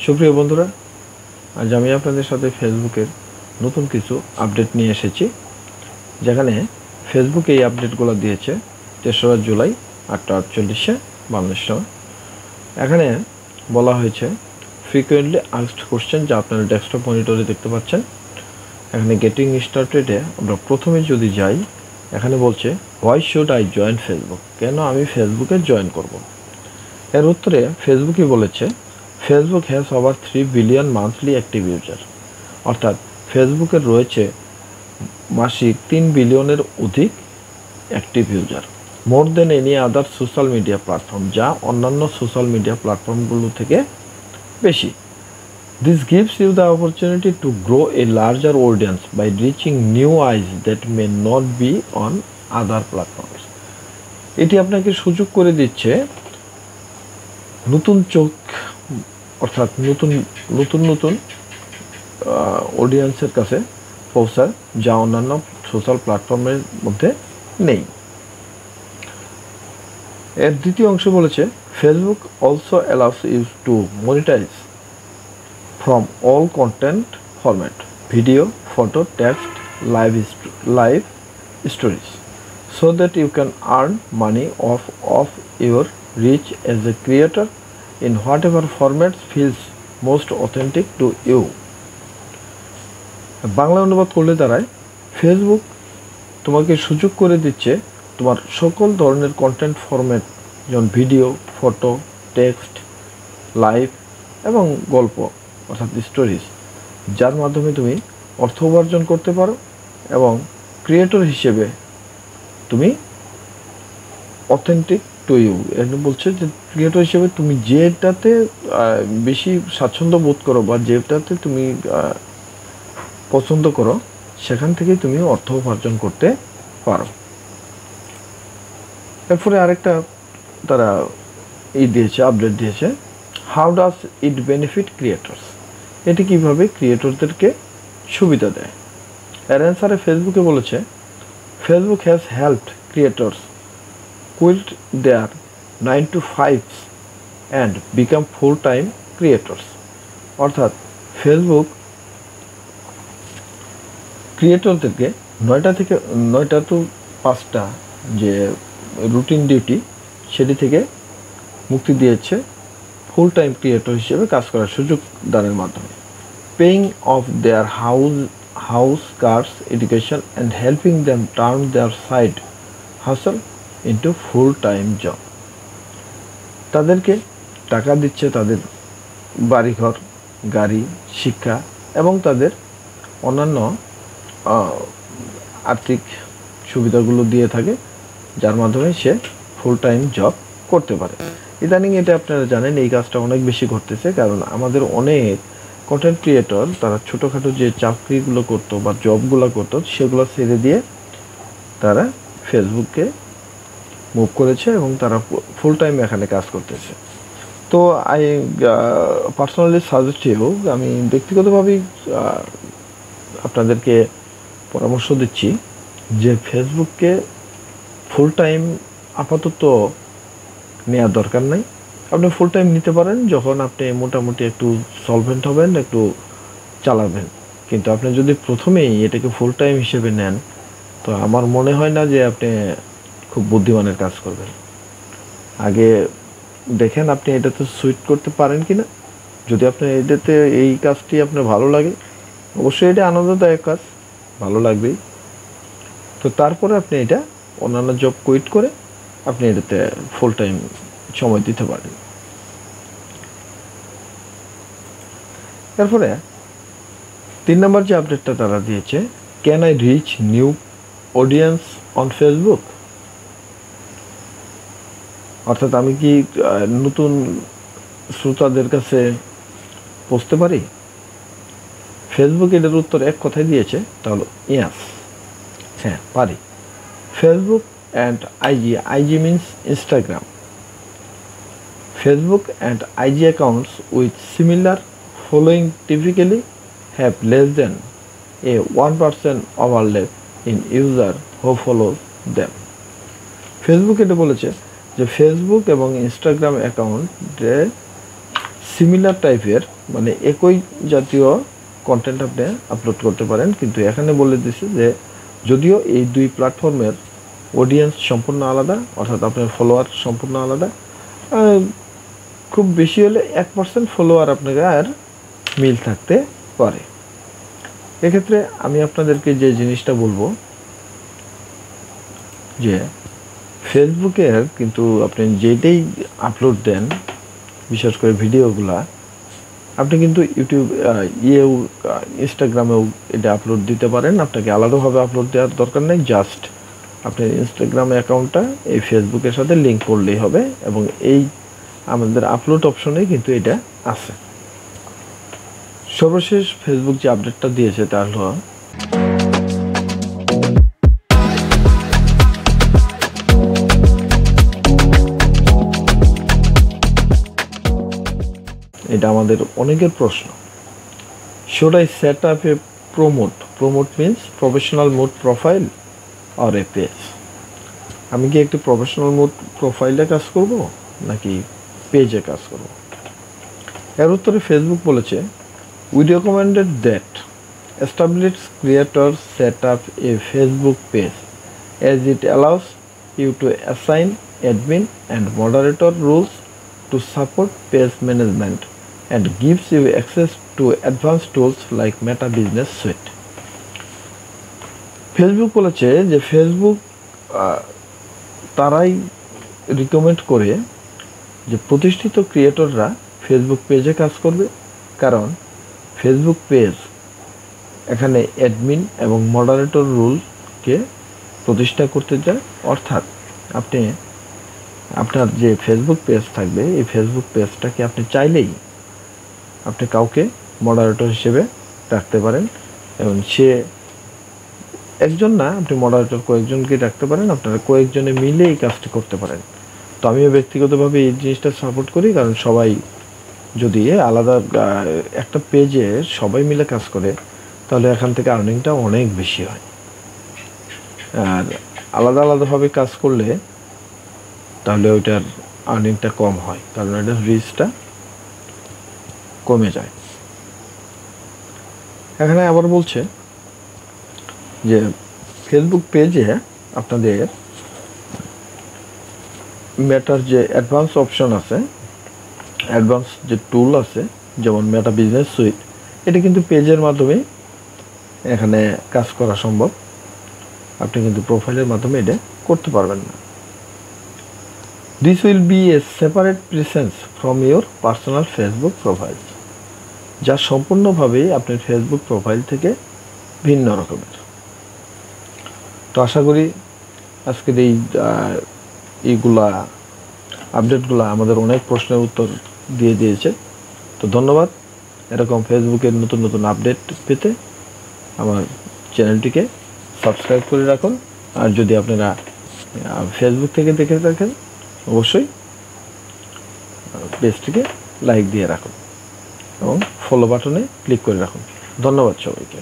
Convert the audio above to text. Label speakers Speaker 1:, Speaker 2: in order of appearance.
Speaker 1: সুপ্রিয় বন্ধুরা, আজ আমি আপনাদের সাথে ফেসবুকের নতুন কিছু আপডেট নিয়ে এসেছি, যেখানে ফেসবুক এই আপডেটগুলো দিয়েছে 3রা জুলাই 8:48 বাংলাদেশ সময়। এখানে বলা হয়েছে ফ্রিকোয়েন্টলি আস্কড কোশ্চেন, যা আপনারা ডেস্কটপ মনিটরে দেখতে পাচ্ছেন। এখানে গেটিং স্টার্টেডে আমরা প্রথমে যদি যাই, এখানে বলছে why should I join Facebook, কেন আমি ফেসবুকে জয়েন করব। এর উত্তরে ফেসবুকই বলেছে Facebook has over 3 billion monthly active user, অর্থাৎ ফেসবুকের রয়েছে মাসিক 3 বিলিয়নের অধিক active user, more than any other social media platform, যা অন্যান্য সোশ্যাল মিডিয়া প্ল্যাটফর্মগুলো থেকে বেশি। This gives you the opportunity to grow a larger audience by reaching new eyes that may not be on other platforms. এটি আপনাকে সুযোগ করে দিচ্ছে নতুন চোখ, অর্থাৎ নতুন অডিয়েন্সের কাছে পৌঁছায়, যা অন্যান্য সোশ্যাল প্ল্যাটফর্মের মধ্যে নেই। এর দ্বিতীয় অংশ বলেছে Facebook also allows you to monetize from all content format, video, photo, text, live stories, so that you can earn money off of your reach as a creator in whatever format feels most authentic to you. Bangla অনুবাদ করলে দাঁড়ায় Facebook তোমাকে সুযোগ করে দিচ্ছে তোমার সকল ধরনের কন্টেন্ট ফরম্যাট, যেমন ভিডিও, ফটো, টেক্সট, লাইভ এবং গল্প অর্থাৎ স্টোরিজ, যার মাধ্যমে তুমি অর্থ উপার্জন করতে পারো এবং ক্রিয়েটর হিসেবে তুমি অথেন্টিক টু ইউ। এটা বলছে যে ক্রিয়েটর হিসেবে তুমি যেটাতে বেশি স্বাচ্ছন্দ্য বোধ করো বা যেটাতে তুমি পছন্দ করো, সেখান থেকেই তুমি অর্থ উপার্জন করতে পারো। এরপরে আরেকটা তারা আপডেট দিয়েছে, how does it benefit creators, এটি কীভাবে ক্রিয়েটরদেরকে সুবিধা দেয়। এর অ্যান্সারে ফেসবুকে বলেছে Facebook has helped creators quit their 9 to 5s and become full-time creators, অর্থাৎ ফেসবুক ক্রিয়েটরদেরকে 9টা to 5টা যে রুটিন ডিউটি, সেটি থেকে মুক্তি দিয়েছে ফুল টাইম ক্রিয়েটর হিসেবে কাজ করার সুযোগ দানের মাধ্যমে, paying of their house, cars, education, and helping them turn their side hustle into full-time job. তাদেরকে টাকা দিচ্ছে তাদের বাড়িঘর, গাড়ি, শিক্ষা এবং তাদের অন্যান্য আর্থিক সুবিধাগুলো দিয়ে থাকে, যার মাধ্যমে সে ফুল টাইম জব করতে পারে। ইদানিং এটা আপনারা জানেন, এই কাজটা অনেক বেশি ঘটতেছে, কারণ আমাদের অনেক কন্টেন্ট ক্রিয়েটর তারা ছোটোখাটো যে চাকরিগুলো করতো বা জবগুলো করতো, সেগুলো ছেড়ে দিয়ে তারা ফেসবুকে মুভ করেছে এবং তারা ফুল টাইম এখানে কাজ করতেছে। তো আই পার্সোনালি সাজেস্ট ইউ, আমি ব্যক্তিগতভাবেই আপনাদেরকে পরামর্শ দিচ্ছি যে ফেসবুককে ফুল টাইম আপাতত নেওয়ার দরকার নাই। আপনি ফুল টাইম নিতে পারেন যখন আপনি মোটামুটি একটু সলভেন্ট হবেন, একটু চালাবেন, কিন্তু আপনি যদি প্রথমেই এটাকে ফুল টাইম হিসেবে নেন, তো আমার মনে হয় না যে আপনি খুব বুদ্ধিমানের কাজ করবেন। আগে দেখেন আপনি এটাতে সুইট করতে পারেন কি না। যদি আপনি এটাতে এই কাজটি আপনার ভালো লাগে, অবশ্যই এটা আনন্দদায়ক কাজ, ভালো লাগবেই, তো তারপরে আপনি এটা অন্যান্য জব কুইট করে আপনি এটাতে ফুল টাইম সময় দিতে পারেন। এরপরে 3 নম্বর যে আপডেটটা তারা দিয়েছে, can I reach new audience on Facebook, অর্থাৎ আমি কি নতুন শ্রোতাদের কাছে পৌঁছতে পারি। ফেসবুক এটার উত্তর এক কথায় দিয়েছে, তা হলো ইয়াস, হ্যাঁ পারি। Facebook and IG means Instagram, Facebook and IG accounts with similar following typically have less than a 1% overlap in user who follow them. Facebook এটা বলেছে যে ফেসবুক এবং ইনস্টাগ্রাম অ্যাকাউন্টে সিমিলার টাইপের মানে একই জাতীয় কন্টেন্ট আপনি আপলোড করতে পারেন, কিন্তু এখানে বলে দিচ্ছে যে যদিও এই দুই প্ল্যাটফর্মের অডিয়েন্স সম্পূর্ণ আলাদা, অর্থাৎ আপনার ফলোয়ার সম্পূর্ণ আলাদা, খুব বেশি হলে 1% ফলোয়ার আপনাকে আর মিল থাকতে পারে। এক্ষেত্রে আমি আপনাদেরকে যে জিনিসটা বলবো যে ফেসবুকের কিন্তু আপনি যেটাই আপলোড দেন, বিশেষ করে ভিডিওগুলা, আপনি কিন্তু ইউটিউব ইনস্টাগ্রামেও এটা আপলোড দিতে পারেন। আপনাকে আলাদাভাবে আপলোড দেওয়ার দরকার নেই, জাস্ট আপনার ইনস্টাগ্রাম অ্যাকাউন্টটা এই ফেসবুকের সাথে লিঙ্ক করলেই হবে, এবং এই আমাদের আপলোড অপশনে কিন্তু এটা আছে। সর্বশেষ ফেসবুক যে আপডেটটা দিয়েছে তা হলো এটা আমাদের অনেকের প্রশ্ন, should I set up a promote means professional mode profile or a page? আমি কি একটি প্রফেশনাল মোড প্রোফাইলে কাজ করব নাকি পেজে কাজ করব? এর উত্তরে ফেসবুক বলেছে, we recommended that established creators set up a Facebook page as it allows you to assign admin and moderator roles to support page management and gives you access to advanced tools like Meta Business Suite. Facebook বলেছে যে Facebook তারাই recommend করে যে প্রতিষ্ঠিত ক্রিয়েটররা Facebook পেজে কাজ করবে, কারণ ফেসবুক পেজ এখানে অ্যাডমিন এবং মডারেটর রুলকে প্রতিষ্ঠা করতে যায়। অর্থাৎ আপনি আপনার যে ফেসবুক পেজ থাকবে, এই ফেসবুক পেজটাকে আপনি চাইলেই আপনি কাউকে মডারেটর হিসেবে রাখতে পারেন, এবং সে একজন না, আপনি মডারেটর কয়েকজনকে রাখতে পারেন, আপনারা কয়েকজনে মিলে এই কাজটি করতে পারেন। তো আমিও ব্যক্তিগতভাবে এই জিনিসটা সাপোর্ট করি, কারণ সবাই যদি আলাদা একটা পেজে সবাই মিলে কাজ করে তাহলে এখান থেকে আর্নিংটা অনেক বেশি হয়। আর আলাদা আলাদাভাবে কাজ করলে তাহলে ওইটার আর্নিংটা কম হয়, কারণ এটার রিচটা কমে যায়। এখানে আবার বলছে যে ফেসবুক পেজে আপনাদের মেটার যে অ্যাডভান্স অপশন আছে, অ্যাডভান্স যে টুল আছে, যেমন মেটা বিজনেস সুইট, এটা কিন্তু পেজের মাধ্যমে এখানে কাজ করা সম্ভব। আপনি কিন্তু প্রোফাইলের মাধ্যমে এটা করতে পারবেন না। This will B a separate presence from your personal Facebook profile, যা সম্পূর্ণভাবে আপনার ফেসবুক প্রোফাইল থেকে ভিন্ন রকমের। তো আশা করি আজকের এইগুলা আপডেটগুলো আমাদের অনেক প্রশ্নের উত্তর দিয়ে দিয়েছে। তো ধন্যবাদ। এরকম ফেসবুকের নতুন নতুন আপডেট পেতে আমার চ্যানেলটিকে সাবস্ক্রাইব করে রাখুন, আর যদি আপনারা ফেসবুক থেকে দেখে থাকেন অবশ্যই পেজটিকে লাইক দিয়ে রাখুন এবং ফলো বাটনে ক্লিক করে রাখুন। ধন্যবাদ সবাইকে।